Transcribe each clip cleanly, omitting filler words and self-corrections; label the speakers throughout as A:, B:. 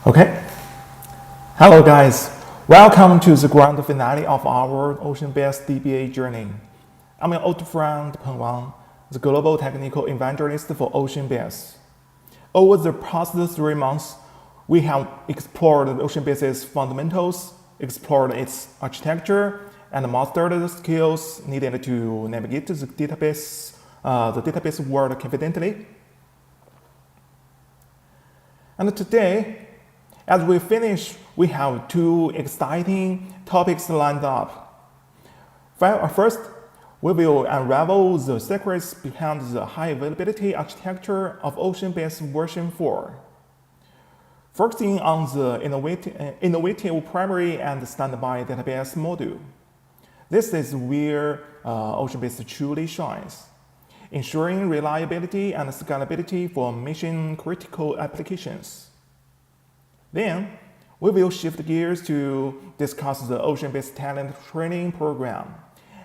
A: Okay. Hello guys. Welcome to the grand finale of our OceanBase DBA journey. I'm your old friend Peng Wang, the global technical evangelist for OceanBase. Over the past 3 months, we have explored OceanBase's fundamentals, explored its architecture, and mastered the skills needed to navigate the database world confidently. And today, as we finish, we have 2 exciting topics lined up. First, we will unravel the secrets behind the high availability architecture of OceanBase version 4, focusing on the innovative primary and standby database module. This is where OceanBase truly shines, ensuring reliability and scalability for mission-critical applications. Then, we will shift gears to discuss the OceanBase Talent Training Program,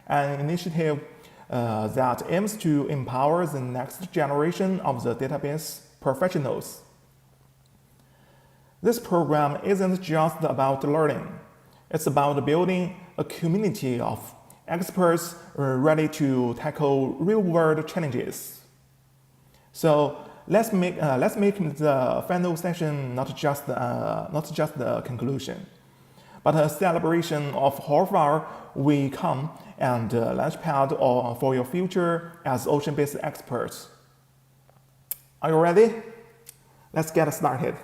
A: an initiative that aims to empower the next generation of the database professionals. This program isn't just about learning. It's about building a community of experts ready to tackle real-world challenges. So, let's make the final session not just the conclusion, but a celebration of how far we come and launchpad for your future as OceanBase experts. Are you ready? Let's get started.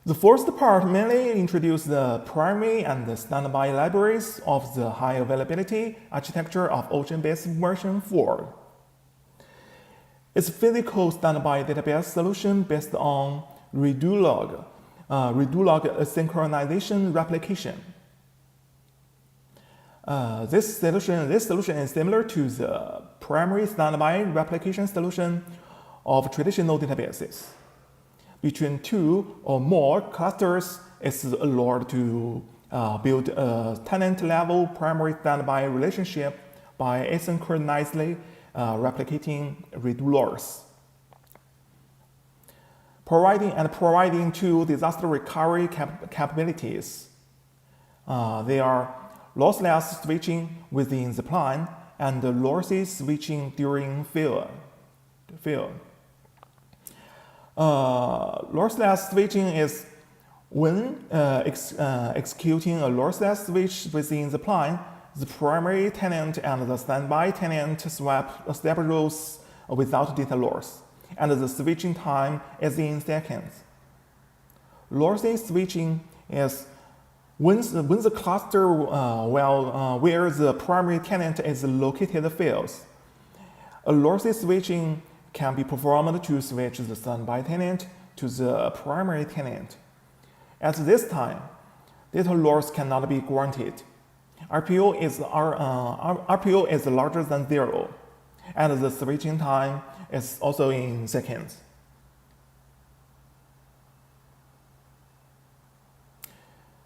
A: The first part mainly introduces the primary and the standby libraries of the high availability architecture of OceanBase version 4. It's a physical standby database solution based on 𝘬𝘬log synchronization replication. This solution is similar to the primary standby replication solution of traditional databases. Between 2 or more clusters, it's allowed to build a tenant-level primary standby relationship by asynchronously replicating 𝘬𝘬logs. Providing 2 disaster recovery capabilities. They are lossless switching within the plan and lossy switching during failure. Lossless switching is when executing a lossless switch within the plan, the primary tenant and the standby tenant swap roles without data loss, and the switching time is in seconds. Lossy switching is when the cluster where the primary tenant is located fails. A lossy switching can be performed to switch the standby tenant to the primary tenant. At this time, data loss cannot be granted. RPO is larger than 0, and the switching time is also in seconds.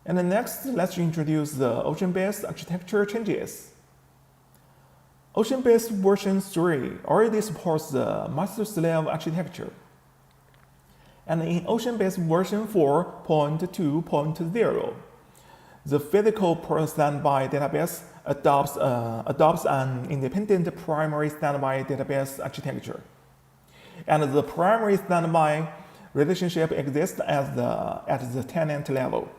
A: And next, let's introduce the OceanBase architecture changes. OceanBase version 3 already supports the master-slave architecture. And in OceanBase version 4.2.0, the physical standby database adopts an independent primary standby database architecture. And the primary standby relationship exists at the tenant level.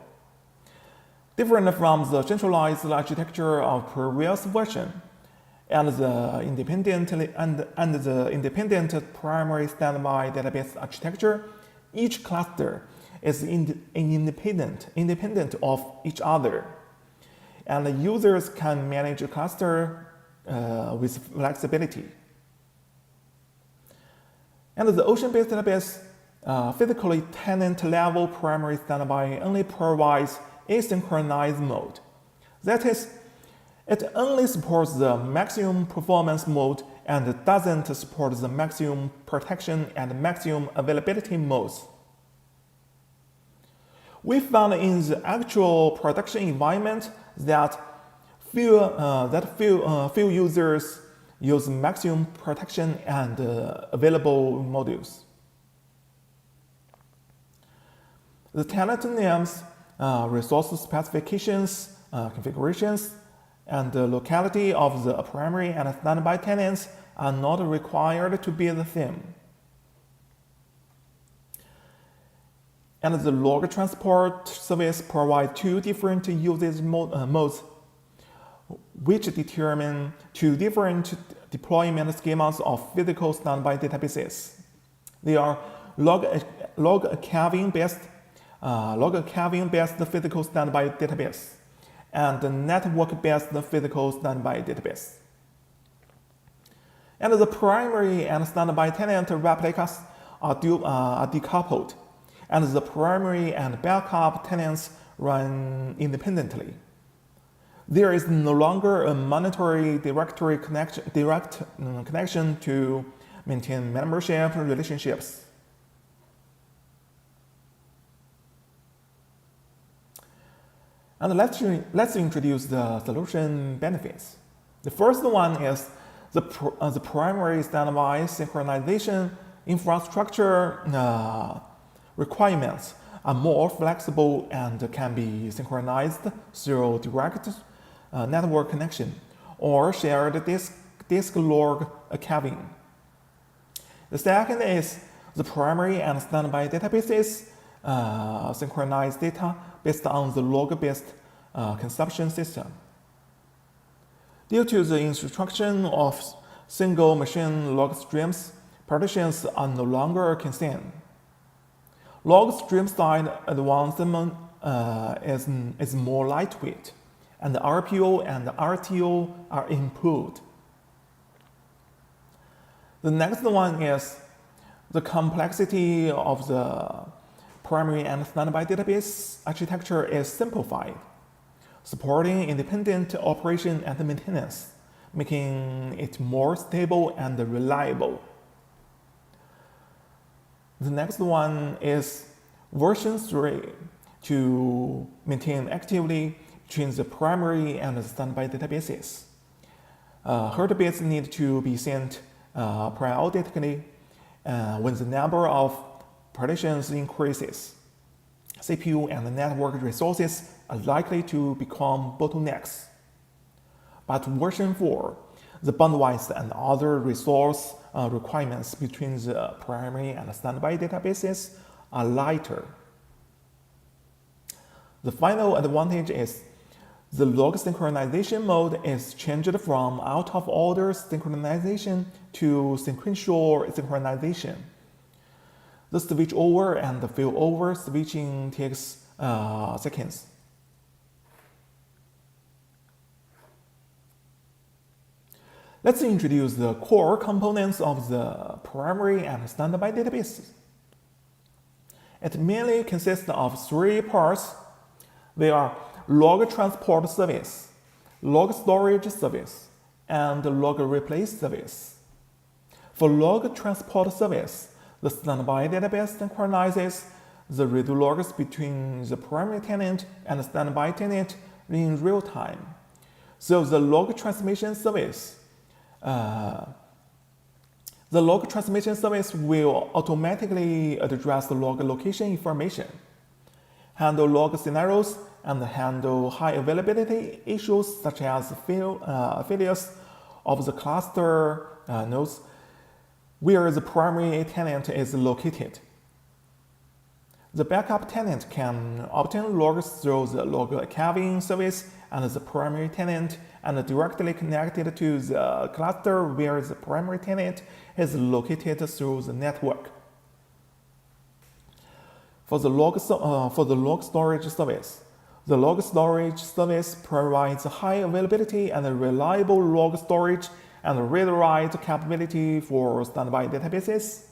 A: Different from the centralized architecture of previous version, and the independent primary standby database architecture, each cluster is independent of each other, and the users can manage a cluster with flexibility. And the OceanBase database physically tenant-level primary standby only provides asynchronized mode. That is, it only supports the maximum performance mode and doesn't support the maximum protection and maximum availability modes. We found in the actual production environment that few users use maximum protection and available modules. The tenant names, resource specifications, configurations, and the locality of the primary and standby tenants are not required to be the same. And the log transport service provides two different usage modes, which determine two different deployment schemas of physical standby databases. They are log-𝘁𝑗𝑠-based physical standby database and network-based physical standby database. And the primary and standby tenant replicas are decoupled, and the primary and backup tenants run independently. There is no longer a mandatory direct connection to maintain membership relationships. And let's introduce the solution benefits. The first one is the primary standby synchronization infrastructure requirements are more flexible and can be synchronized through direct network connection or shared disk log archiving. The second is the primary and standby databases synchronize data based on the log-based consumption system. Due to the instruction of single machine log streams, partitions are no longer a concern. Log stream side advancement is more lightweight, and the RPO and the RTO are improved. The next one is the complexity of the primary and standby database architecture is simplified, supporting independent operation and maintenance, making it more stable and reliable. The next one is version 3 to maintain actively between the primary and the standby databases. Heartbeats need to be sent periodically when the number of partitions increases. CPU and network resources are likely to become bottlenecks. But version 4, the bandwidth and other resource requirements between the primary and standby databases are lighter. The final advantage is the log synchronization mode is changed from out-of-order synchronization to sequential synchronization. The switch over and the failover switching takes seconds. Let's introduce the core components of the primary and standby databases. It mainly consists of 3 parts. They are log transport service, log storage service, and log replace service. For log transport service, the standby database synchronizes the read logs between the primary tenant and the standby tenant in real time. So the log transmission service will automatically address the log location information, handle log scenarios, and handle high availability issues such as failures of the cluster nodes where the primary tenant is located. The backup tenant can obtain logs through the log archiving service and the primary tenant and directly connected to the cluster where the primary tenant is located through the network. For the log storage service, the log storage service provides high availability and reliable log storage and read-write capability for standby databases.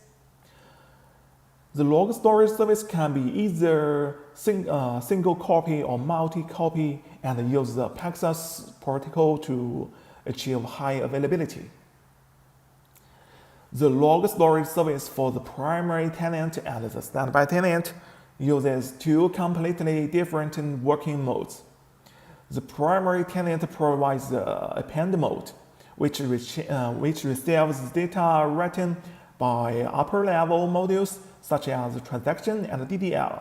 A: The log storage service can be either single copy or multi-copy and use the Paxos protocol to achieve high availability. The log storage service for the primary tenant and the standby tenant uses two completely different working modes. The primary tenant provides the append mode, which receives data written by upper-level modules such as transaction and DDL.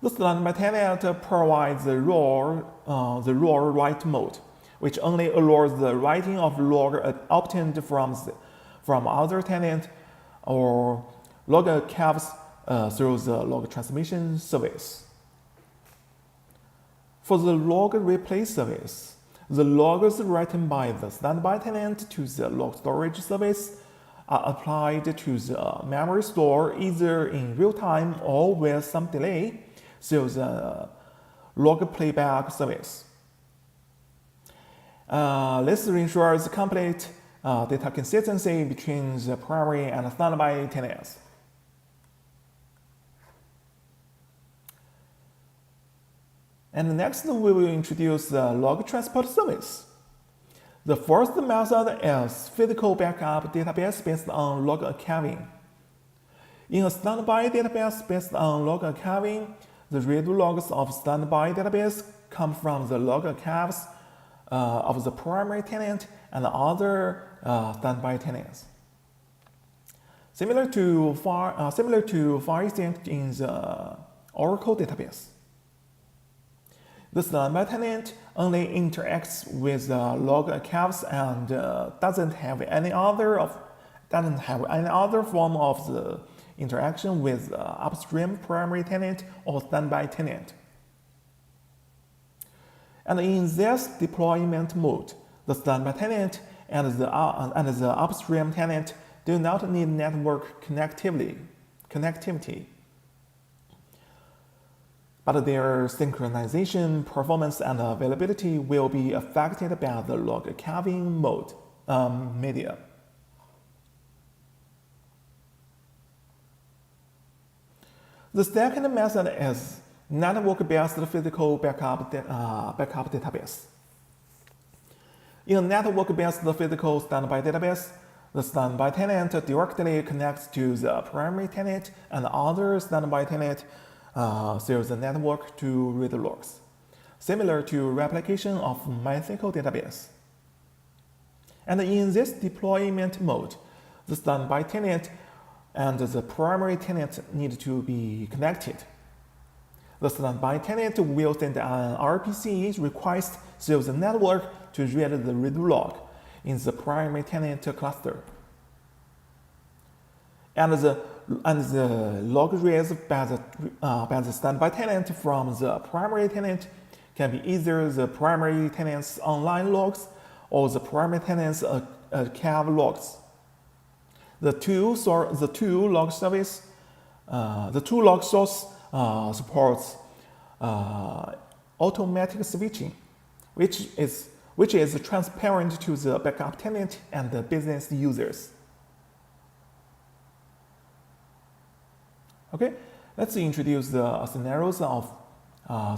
A: The standby tenant provides the raw write mode, which only allows the writing of log obtained from other tenant or log caves through the log transmission service. For the log replay service, the logs written by the standby tenant to the log storage service are applied to the memory store either in real time or with some delay through the log playback service. This ensures complete data consistency between the primary and standby tenants. And next, we will introduce the log transport service. The first method is physical backup database based on log archiving. In a standby database based on log archiving, the read logs of standby database come from the log archives of the primary tenant and other standby tenants. Similar to file sync in the Oracle database. The standby tenant only interacts with the log archives and doesn't have any other form of the interaction with the upstream primary tenant or standby tenant. And in this deployment mode, the standby tenant and the upstream tenant do not need network connectivity, but their synchronization, performance, and availability will be affected by the log archiving mode media. The second method is network-based physical backup database. In a network-based physical standby database, the standby tenant directly connects to the primary tenant and other standby tenant through the network to read logs, similar to replication of MySQL database. And in this deployment mode, the standby tenant and the primary tenant need to be connected. The standby tenant will send an RPC request through the network to read the read log in the primary tenant cluster. And the log read by the standby tenant from the primary tenant can be either the primary tenant's online logs or the primary tenant's archive logs. The two log source supports automatic switching, which is transparent to the backup tenant and the business users. Okay, let's introduce the scenarios of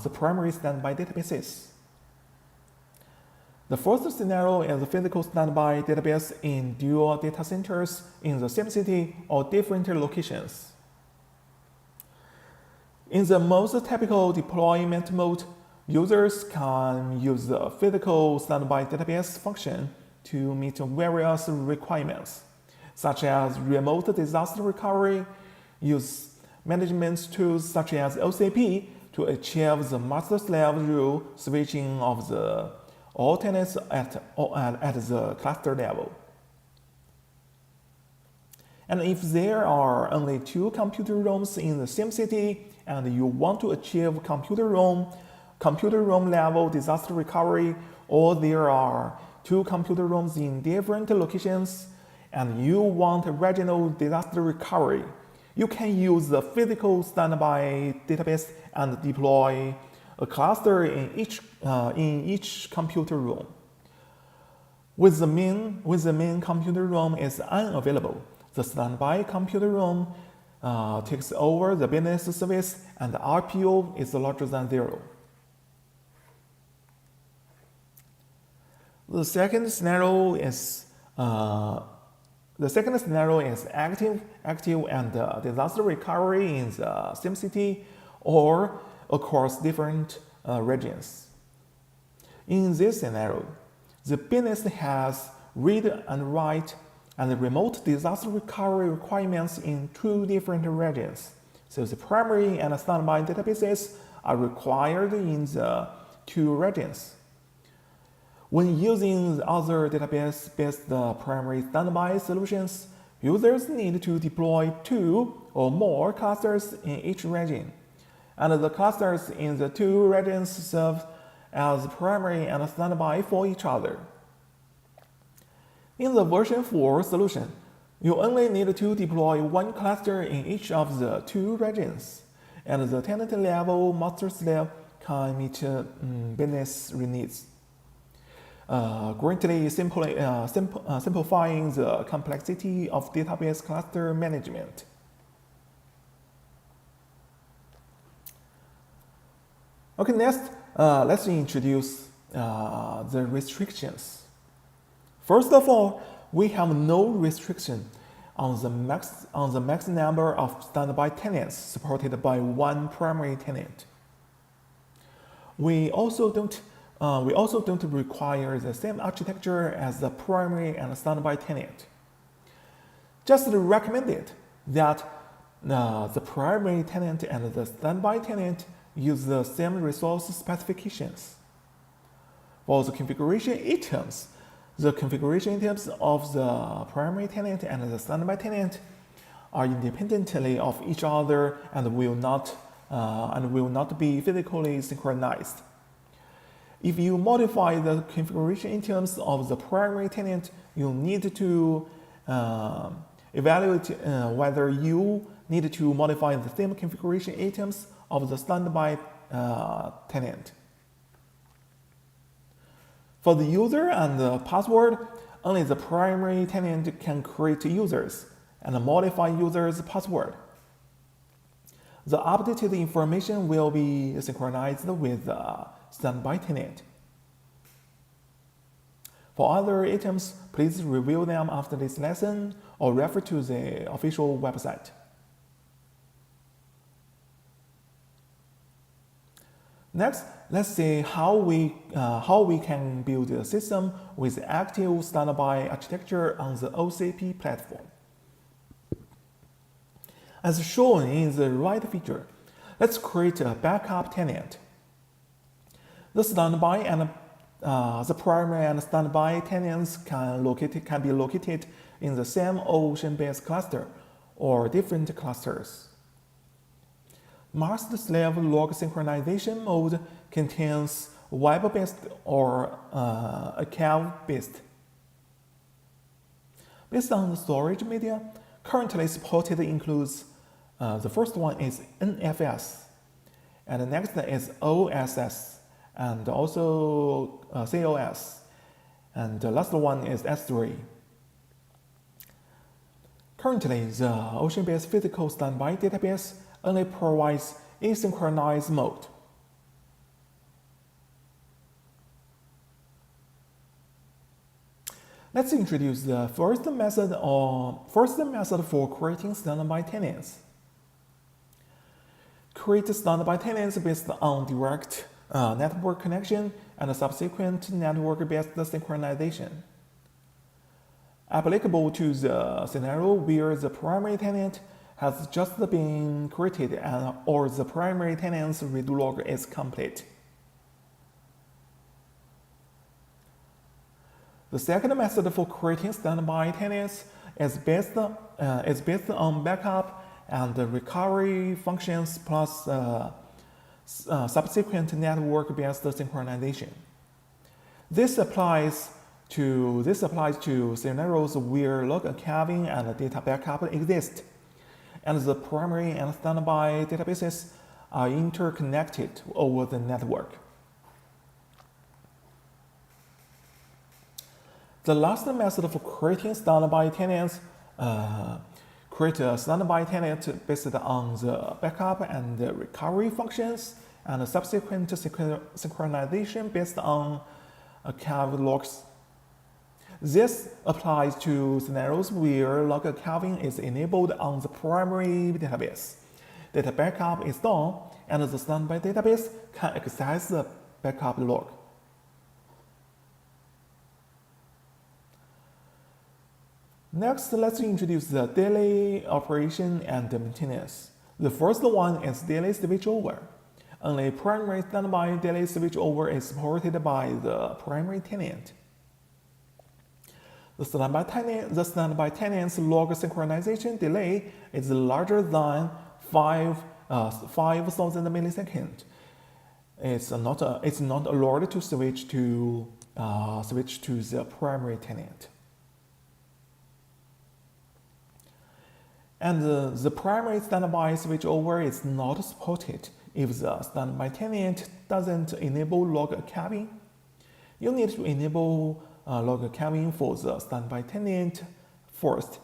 A: the primary standby databases. The first scenario is a physical standby database in dual data centers in the same city or different locations. In the most typical deployment mode, users can use the physical standby database function to meet various requirements, such as remote disaster recovery, use management tools such as OCP to achieve the master-slave rule switching of all tenants at the cluster level. And if there are only 2 computer rooms in the same city and you want to achieve computer room level disaster recovery, or there are 2 computer rooms in different locations and you want regional disaster recovery, You can use the physical standby database and deploy a cluster in each computer room. When the main computer room is unavailable, the standby computer room takes over the business service and the RPO is larger than 0. The second scenario is active and disaster recovery in the same city or across different regions. In this scenario, the business has read and write and remote disaster recovery requirements in 2 different regions. So the primary and standby databases are required in the 2 regions. When using the other database-based primary standby solutions, users need to deploy 2 or more clusters in each region, and the clusters in the 2 regions serve as primary and standby for each other. In the version 4 solution, you only need to deploy 1 cluster in each of the 2 regions, and the tenant-level master-slave can meet business needs, greatly simplifying the complexity of database cluster management. Okay, next, let's introduce the restrictions. First of all, we have no restriction on the max number of standby tenants supported by 1 primary tenant. We also don't require the same architecture as the primary and standby tenant. Just recommended that the primary tenant and the standby tenant use the same resource specifications. For the configuration items of the primary tenant and the standby tenant are independently of each other and will not be physically synchronized. If you modify the configuration items of the primary tenant, you need to evaluate whether you need to modify the same configuration items of the standby tenant. For the user and the password, only the primary tenant can create users and modify users' password. The updated information will be synchronized with the standby tenant. For other items, please review them after this lesson or refer to the official website. Next, let's see how we can build a system with active standby architecture on the OCP platform. As shown in the right figure, let's create a backup tenant. The standby and the primary and standby tenants can be located in the same OceanBase cluster or different clusters. Master-slave log synchronization mode contains web-based or archive-based. Based on the storage media, currently supported includes the first one is NFS, and the next is OSS, and also COS, and the last one is S3. Currently, the OceanBase physical standby database only provides asynchronous mode. Let's introduce the first method for creating standby tenants. Create standby tenants based on direct network connection and subsequent network-based synchronization. Applicable to the scenario where the primary tenant has just been created or the primary tenant's read log is complete. The second method for creating standby tenants is based on backup and recovery functions plus subsequent network-based synchronization. This applies to scenarios where log archiving and data backup exist, and the primary and standby databases are interconnected over the network. The last method for creating standby tenants create a standby tenant based on the backup and recovery functions and subsequent synchronization based on 𝘕𝗏 logs. This applies to scenarios where log 𝘕𝗏ing is enabled on the primary database. Data backup is done, and the standby database can access the backup log. Next, let's introduce the daily operation and maintenance. The first one is daily switchover. Only primary standby daily switchover is supported by the primary tenant. The standby tenant's log synchronization delay is larger than 5,000 milliseconds. It's not allowed to switch to the primary tenant. And the primary standby switchover is not supported if the standby tenant doesn't enable log 𝘕𝗏ing. You need to enable log 𝘕𝗏ing for the standby tenant first.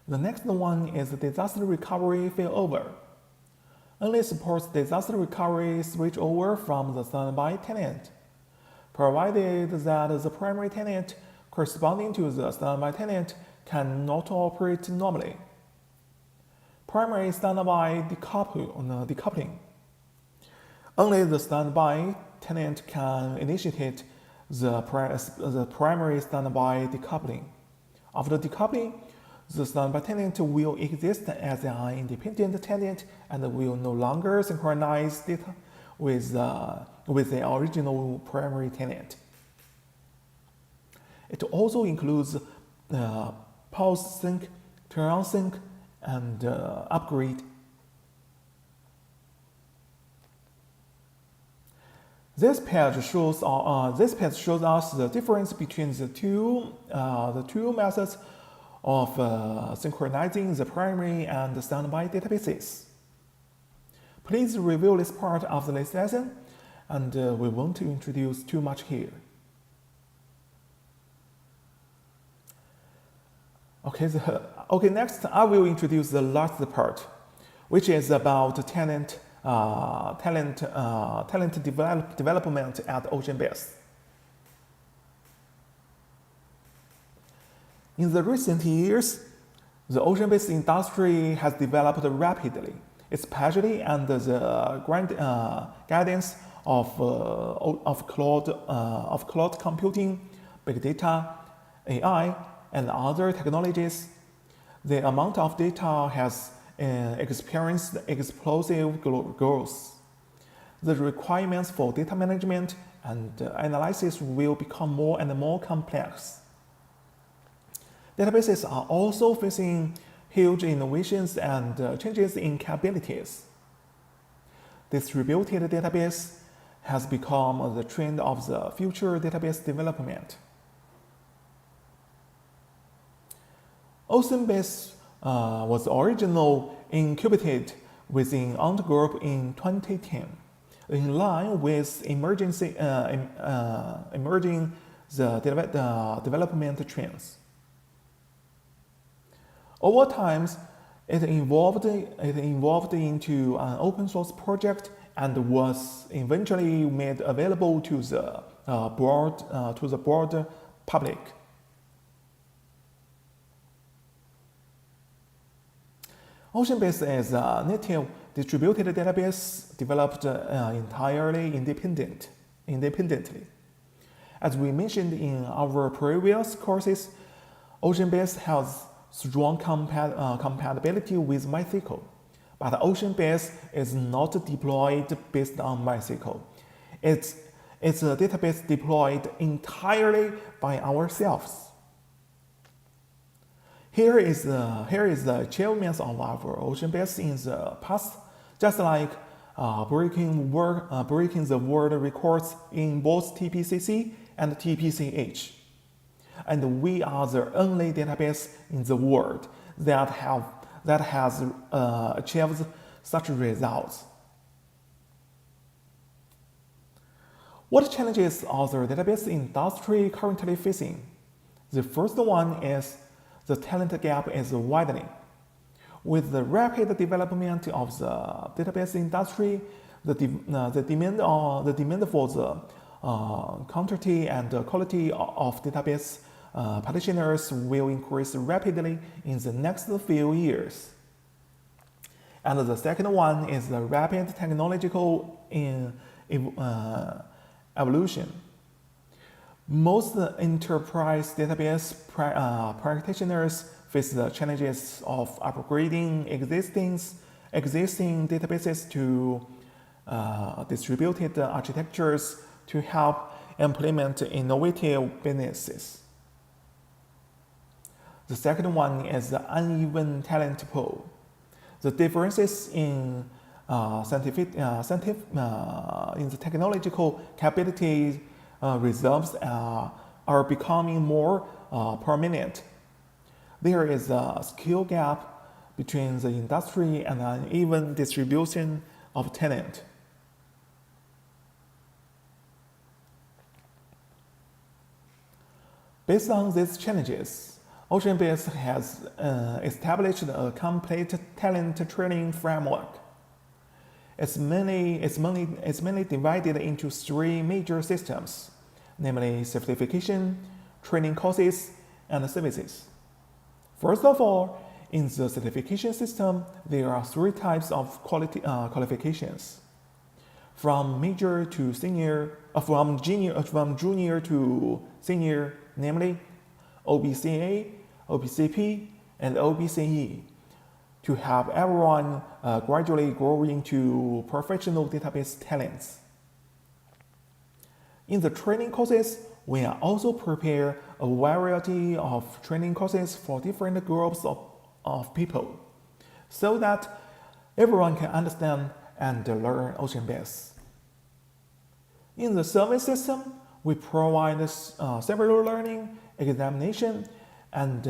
A: The next one is disaster recovery failover. Only supports disaster recovery switchover from the standby tenant, provided that the primary tenant corresponding to the standby tenant cannot operate normally. Primary standby decoupling. Only the standby tenant can initiate the primary standby decoupling. After decoupling, the standby tenant will exist as an independent tenant and will no longer synchronize data with the original primary tenant. It also includes pause sync, turn on sync, and upgrade. This page shows us the difference between the two methods of synchronizing the primary and standby databases. Please review this part of this lesson, and we won't introduce too much here. Okay, next I will introduce the last part, which is about talent development at OceanBase. In the recent years, the OceanBase industry has developed rapidly, especially under the guidance of cloud computing, big data, AI, and other technologies. The amount of data has experienced explosive growth. The requirements for data management and analysis will become more and more complex. Databases are also facing huge innovations and changes in capabilities. Distributed database has become the trend of the future database development. OceanBase was originally incubated within Ant Group in 2010, in line with emerging development trends. Over time, it evolved into an open source project and was eventually made available to the broad public. OceanBase is a native distributed database developed entirely independently. As we mentioned in our previous courses, OceanBase has strong compatibility with MySQL, but OceanBase is not deployed based on MySQL. It's a database deployed entirely by ourselves. Here is the achievements of our OceanBase in the past, just like breaking the world records in both TPCC and TPCH. And we are the only database in the world that has achieved such results. What challenges are the database industry currently facing? The first one is the talent gap is widening. With the rapid development of the database industry, the demand for the quantity and quality of database practitioners will increase rapidly in the next few years. And the second one is the rapid technological evolution. Most enterprise database practitioners face the challenges of upgrading existing databases to distributed architectures to help implement innovative businesses. The second one is the uneven talent pool. The differences in in the technological capabilities reserves are becoming more prominent. There is a skill gap between the industry and an uneven distribution of talent. Based on these challenges, OceanBase has established a complete talent training framework. It's mainly divided into three major systems, namely certification, training courses, and services. First of all, in the certification system, there are three types of qualifications. From major to senior, from junior to senior, namely OBCA, OBCP, and OBCE, to help everyone gradually grow into professional database talents. In the training courses, we are also prepare a variety of training courses for different groups of people, so that everyone can understand and learn OceanBase. In the service system, we provide several learning, examination, and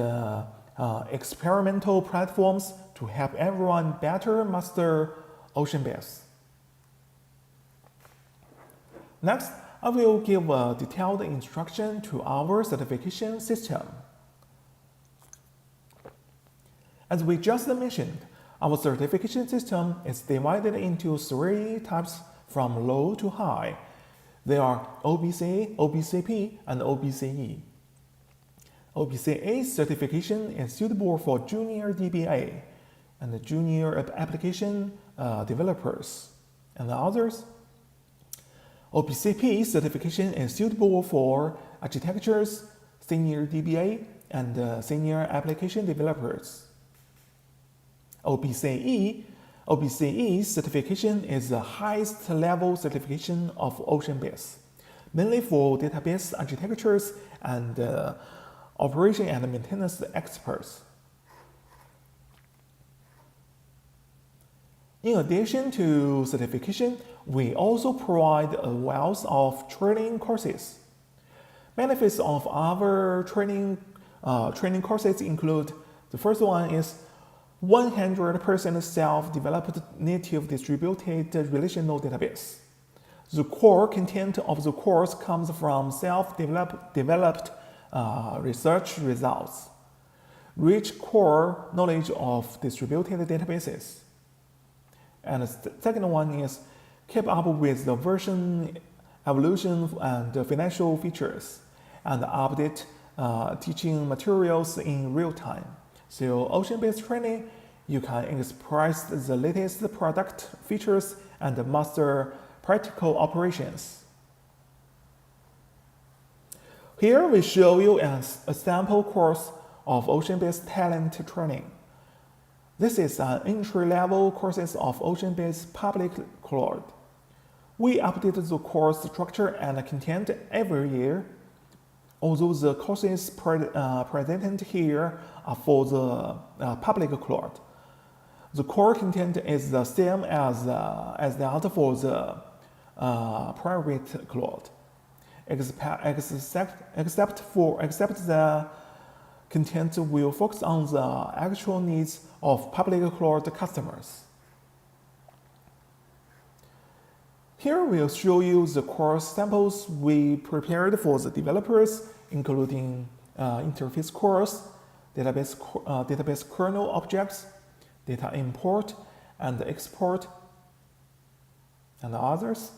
A: experimental platforms to help everyone better master OceanBase. Next, I will give a detailed instruction to our certification system. As we just mentioned, our certification system is divided into three types from low to high. They are OBCA, OBCP, and OBCE. OBCA certification is suitable for junior DBA and junior application developers and others. OBCP certification is suitable for architectures, senior DBA, and senior application developers. OBCE certification is the highest level certification of OceanBase, mainly for database architectures and operation and maintenance experts. In addition to certification, we also provide a wealth of training courses. Benefits of our training courses include: the first one is 100% self-developed native distributed relational database. The core content of the course comes from self-developed research results, rich core knowledge of distributed databases. And the second one is keep up with the version evolution and financial features, and update teaching materials in real time. So OceanBase training, you can express the latest product features and master practical operations. Here we show you a sample course of OceanBase talent training. This is an entry-level courses of OceanBase public cloud. We update the course structure and content every year. Although the courses presented here are for the public cloud, the core content is the same as that for the private cloud, except the content will focus on the actual needs of public cloud customers. Here we'll show you the course samples we prepared for the developers, including interface course, database kernel objects, data import and export, and others.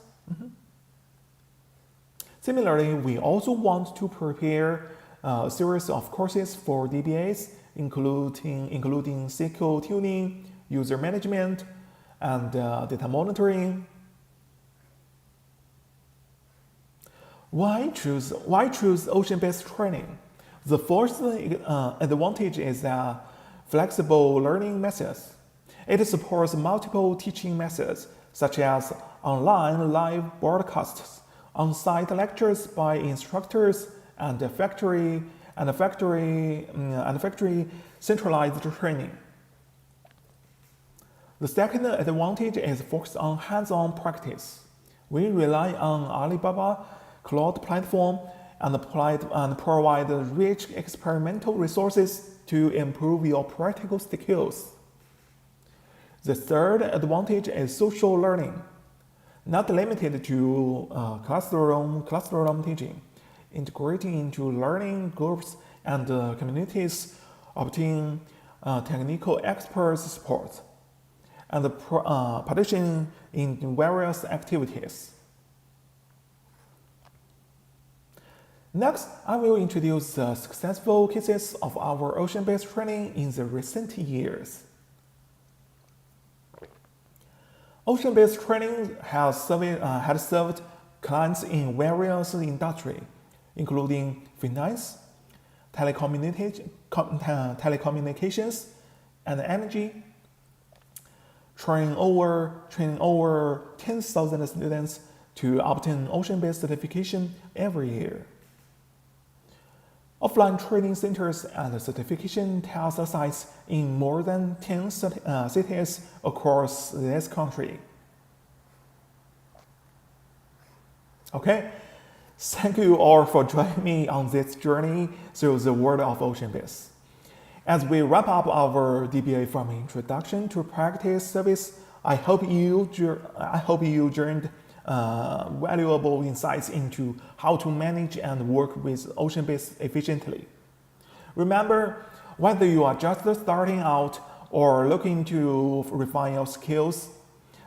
A: Similarly, we also want to prepare a series of courses for DBAs, including SQL tuning, user management, and data monitoring. Why choose OceanBase training? The first advantage is flexible learning methods. It supports multiple teaching methods, such as online live broadcasts, on-site lectures by instructors, and factory centralized training. The second advantage is focused on hands-on practice. We rely on Alibaba Cloud Platform and provide rich experimental resources to improve your practical skills. The third advantage is social learning, not limited to classroom teaching. Integrating into learning groups and communities, obtain technical experts support, and participating in various activities. Next, I will introduce the successful cases of our OceanBase training in the recent years. OceanBase training has served clients in various industries, including finance, telecommunications, and energy, training over 10,000 students to obtain OceanBase certification every year. Offline training centers and certification test sites in more than 10 cities across this country. Okay, thank you all for joining me on this journey through the world of OceanBase. As we wrap up our DBA from introduction to practice service, I hope you gained valuable insights into how to manage and work with OceanBase efficiently. Remember, whether you are just starting out or looking to refine your skills,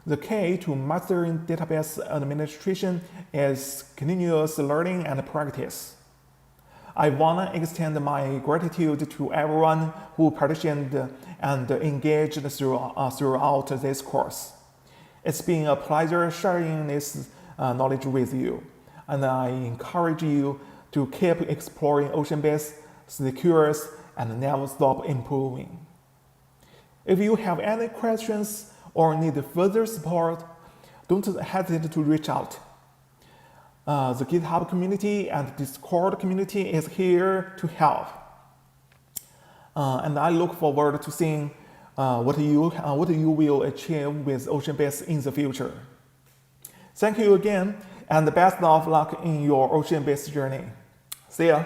A: the key to mastering database administration is continuous learning and practice. I want to extend my gratitude to everyone who participated and engaged throughout this course. It's been a pleasure sharing this knowledge with you, and I encourage you to keep exploring OceanBase, stay curious, and never stop improving. If you have any questions or need further support, don't hesitate to reach out. The GitHub community and Discord community is here to help. And I look forward to seeing what you will achieve with OceanBase in the future. Thank you again, and best of luck in your OceanBase journey. See ya.